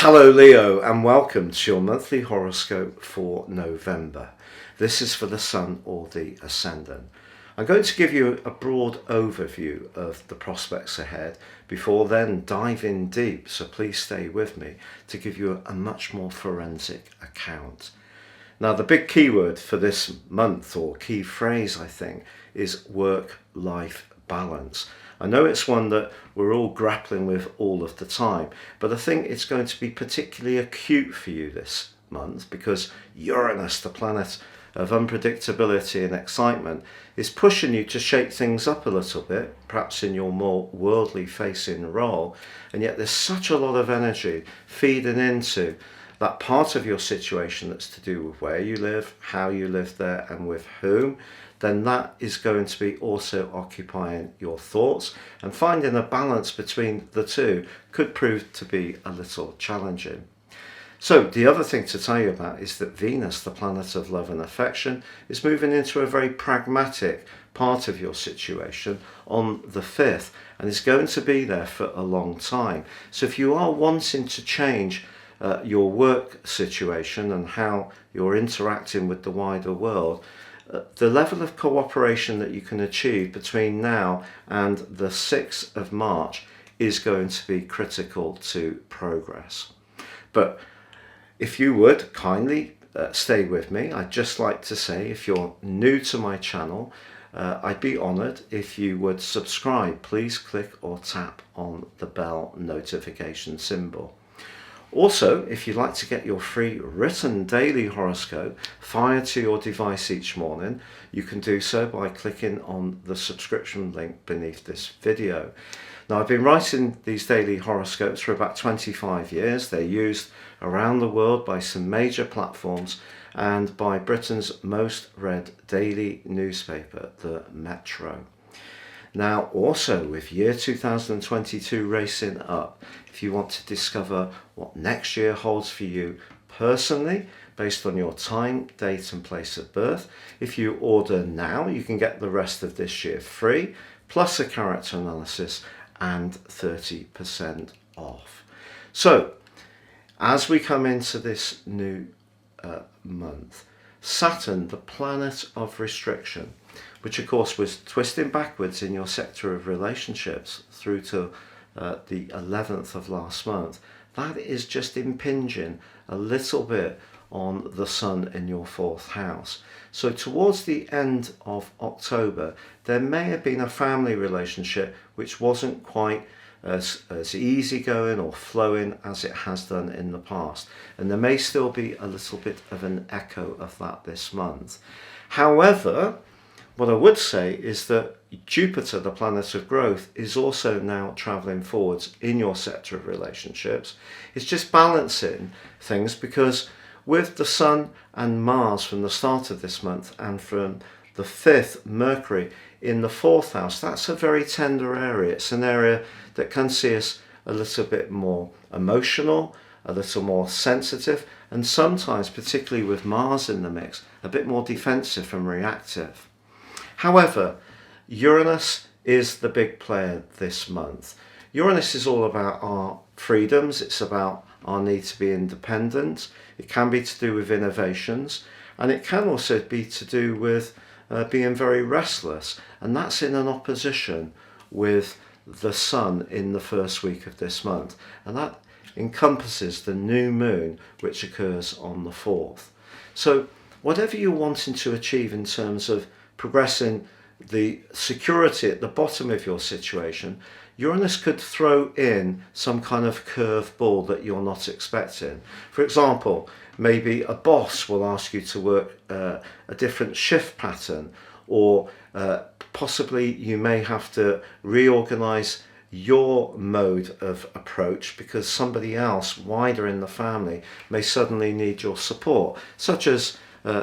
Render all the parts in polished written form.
Hello Leo, and welcome to your monthly horoscope for November. This is for the Sun or the Ascendant. I'm going to give you a broad overview of the prospects ahead before then diving deep, so please stay with me to give you a much more forensic account. Now, the big keyword for this month, or key phrase I think, is work-life balance. I know it's one that we're all grappling with all of the time, but I think it's going to be particularly acute for you this month because Uranus, the planet of unpredictability and excitement, is pushing you to shake things up a little bit, perhaps in your more worldly facing role, and yet there's such a lot of energy feeding into that part of your situation that's to do with where you live, how you live there, and with whom. Then that is going to be also occupying your thoughts, and finding a balance between the two could prove to be a little challenging. So the other thing to tell you about is that Venus, the planet of love and affection, is moving into a very pragmatic part of your situation on the 5th, and is going to be there for a long time. So if you are wanting to change your work situation and how you're interacting with the wider world, the level of cooperation that you can achieve between now and the 6th of March is going to be critical to progress. But if you would kindly stay with me, I'd just like to say, if you're new to my channel, I'd be honoured if you would subscribe. Please click or tap on the bell notification symbol. Also, if you'd like to get your free written daily horoscope fired to your device each morning, you can do so by clicking on the subscription link beneath this video. Now, I've been writing these daily horoscopes for about 25 years. They're used around the world by some major platforms and by Britain's most read daily newspaper, the Metro. Now, also with year 2022 racing up, if you want to discover what next year holds for you personally, based on your time, date and place of birth, if you order now, you can get the rest of this year free, plus a character analysis and 30% off. So, as we come into this new month, Saturn, the planet of restriction, which of course was twisting backwards in your sector of relationships through to the 11th of last month, that is just impinging a little bit on the Sun in your 4th house. So towards the end of October, there may have been a family relationship which wasn't quite as easygoing or flowing as it has done in the past, and there may still be a little bit of an echo of that this month. However, what I would say is that Jupiter, the planet of growth, is also now travelling forwards in your sector of relationships. It's just balancing things, because with the Sun and Mars from the start of this month, and from the 5th, Mercury in the 4th house, that's a very tender area. It's an area that can see us a little bit more emotional, a little more sensitive, and sometimes, particularly with Mars in the mix, a bit more defensive and reactive. However, Uranus is the big player this month. Uranus is all about our freedoms. It's about our need to be independent. It can be to do with innovations, and it can also be to do with being very restless, and that's in an opposition with the Sun in the first week of this month, and that encompasses the new moon which occurs on the 4th. So whatever you're wanting to achieve in terms of progressing the security at the bottom of your situation, Uranus could throw in some kind of curveball that you're not expecting. For example, maybe a boss will ask you to work a different shift pattern, or possibly you may have to reorganize your mode of approach because somebody else wider in the family may suddenly need your support, such as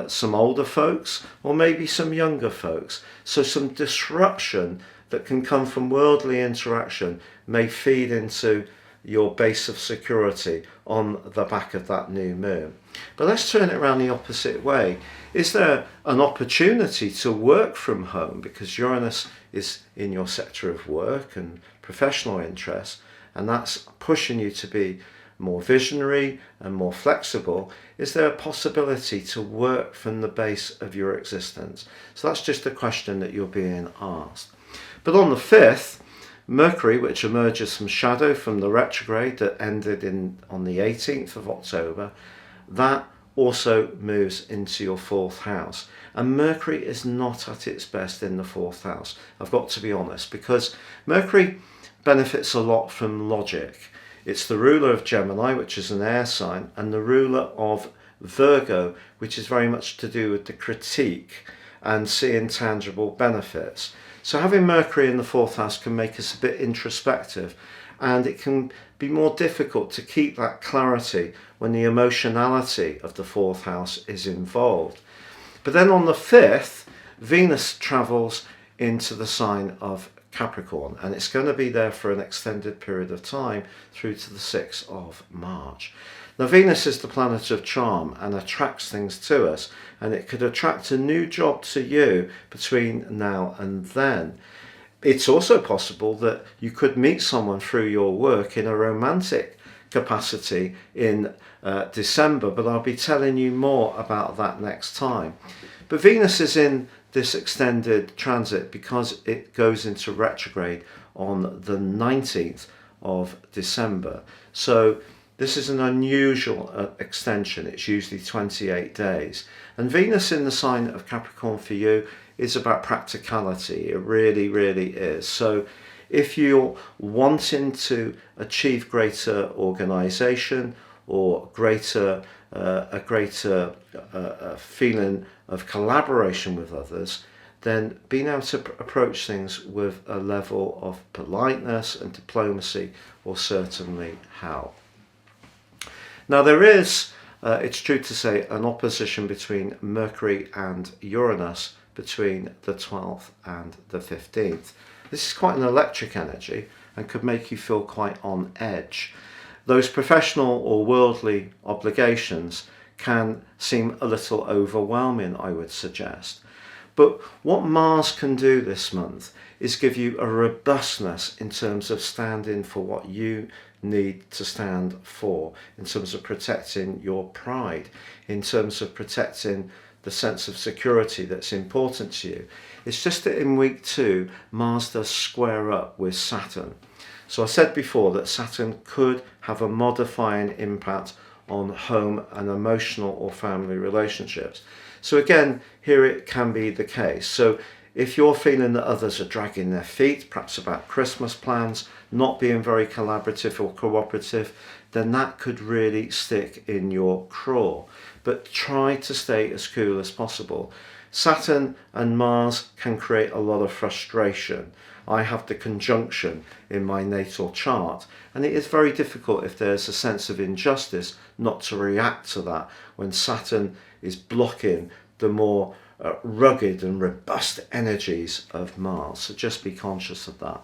some older folks or maybe some younger folks. So some disruption that can come from worldly interaction may feed into your base of security on the back of that new moon. But let's turn it around the opposite way. Is there an opportunity to work from home, because Uranus is in your sector of work and professional interests, and that's pushing you to be more visionary and more flexible? Is there a possibility to work from the base of your existence? So that's just a question that you're being asked. But on the 5th, Mercury, which emerges from shadow from the retrograde that ended on the 18th of October, that also moves into your 4th house. And Mercury is not at its best in the 4th house, I've got to be honest, because Mercury benefits a lot from logic. It's the ruler of Gemini, which is an air sign, and the ruler of Virgo, which is very much to do with the critique and seeing tangible benefits. So having Mercury in the 4th house can make us a bit introspective, and it can be more difficult to keep that clarity when the emotionality of the 4th house is involved. But then on the 5th, Venus travels into the sign of Capricorn, and it's going to be there for an extended period of time through to the 6th of March. Now, Venus is the planet of charm and attracts things to us, and it could attract a new job to you between now and then. It's also possible that you could meet someone through your work in a romantic capacity in December, but I'll be telling you more about that next time. But Venus is in this extended transit because it goes into retrograde on the 19th of December. So this is an unusual extension. It's usually 28 days. And Venus in the sign of Capricorn for you is about practicality. It really, really is. So if you're wanting to achieve greater organization or a greater feeling of collaboration with others, then being able to approach things with a level of politeness and diplomacy will certainly help. Now there is, it's true to say, an opposition between Mercury and Uranus between the 12th and the 15th. This is quite an electric energy and could make you feel quite on edge. Those professional or worldly obligations can seem a little overwhelming, I would suggest. But what Mars can do this month is give you a robustness in terms of standing for what you need to stand for, in terms of protecting your pride, in terms of protecting the sense of security that's important to you. It's just that in week 2, Mars does square up with Saturn. So I said before that Saturn could have a modifying impact on home and emotional or family relationships. So again, here it can be the case. So if you're feeling that others are dragging their feet, perhaps about Christmas plans, not being very collaborative or cooperative, then that could really stick in your craw. But try to stay as cool as possible. Saturn and Mars can create a lot of frustration. I have the conjunction in my natal chart, and it is very difficult if there's a sense of injustice not to react to that when Saturn is blocking the more rugged and robust energies of Mars. So just be conscious of that.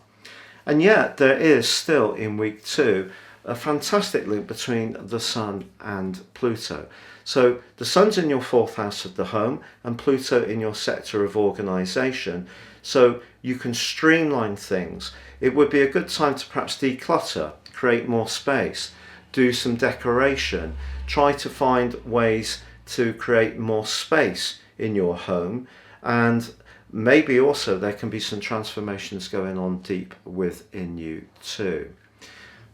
And yet there is still in week 2 a fantastic link between the Sun and Pluto. So the Sun's in your 4th house of the home and Pluto in your sector of organisation. So you can streamline things. It would be a good time to perhaps declutter, create more space, do some decoration, try to find ways to create more space in your home, and maybe also there can be some transformations going on deep within you too.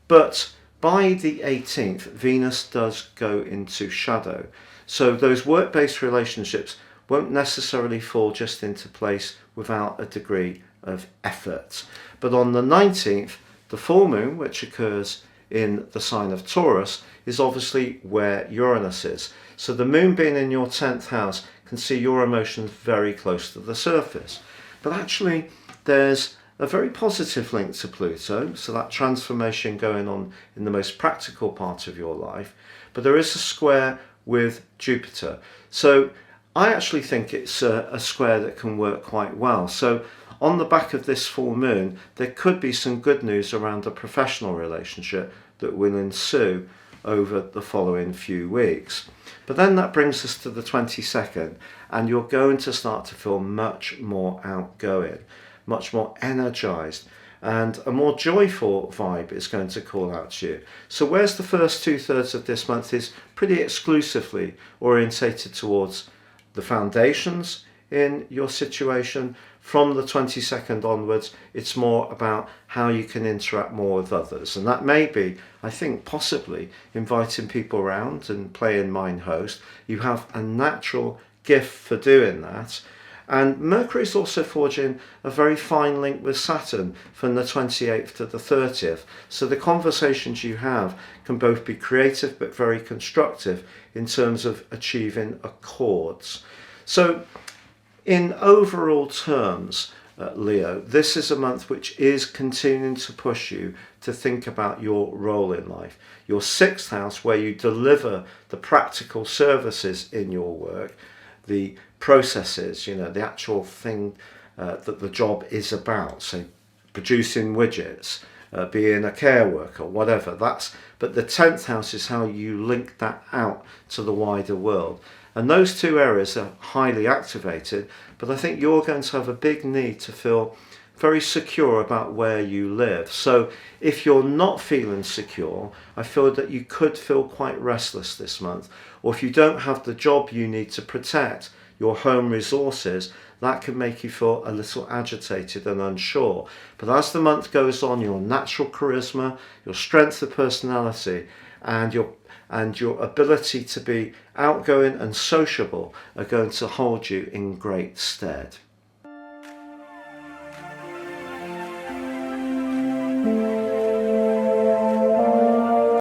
But by the 18th, Venus does go into shadow. So those work-based relationships won't necessarily fall just into place without a degree of effort. But on the 19th, the full moon, which occurs in the sign of Taurus, is obviously where Uranus is. So the moon being in your 10th house can see your emotions very close to the surface. But actually, there's a very positive link to Pluto, so that transformation going on in the most practical part of your life. But there is a square with Jupiter. So I actually think it's a square that can work quite well. So on the back of this full moon, there could be some good news around a professional relationship that will ensue over the following few weeks. But then that brings us to the 22nd, and you're going to start to feel much more outgoing, much more energized. and a more joyful vibe is going to call out to you. So whereas the first 2/3 of this month is pretty exclusively orientated towards the foundations in your situation, from the 22nd onwards, it's more about how you can interact more with others. And that may be, I think, possibly inviting people around and playing mind host. You have a natural gift for doing that. And Mercury is also forging a very fine link with Saturn from the 28th to the 30th. So the conversations you have can both be creative but very constructive in terms of achieving accords. So in overall terms, Leo, this is a month which is continuing to push you to think about your role in life. Your 6th house, where you deliver the practical services in your work, the processes, the actual thing that the job is about. So producing widgets, being a care worker, whatever. But the 10th house is how you link that out to the wider world. And those two areas are highly activated, but I think you're going to have a big need to feel very secure about where you live. So if you're not feeling secure, I feel that you could feel quite restless this month. Or if you don't have the job you need to protect your home resources, that can make you feel a little agitated and unsure. But as the month goes on, your natural charisma, your strength of personality, and your ability to be outgoing and sociable are going to hold you in great stead.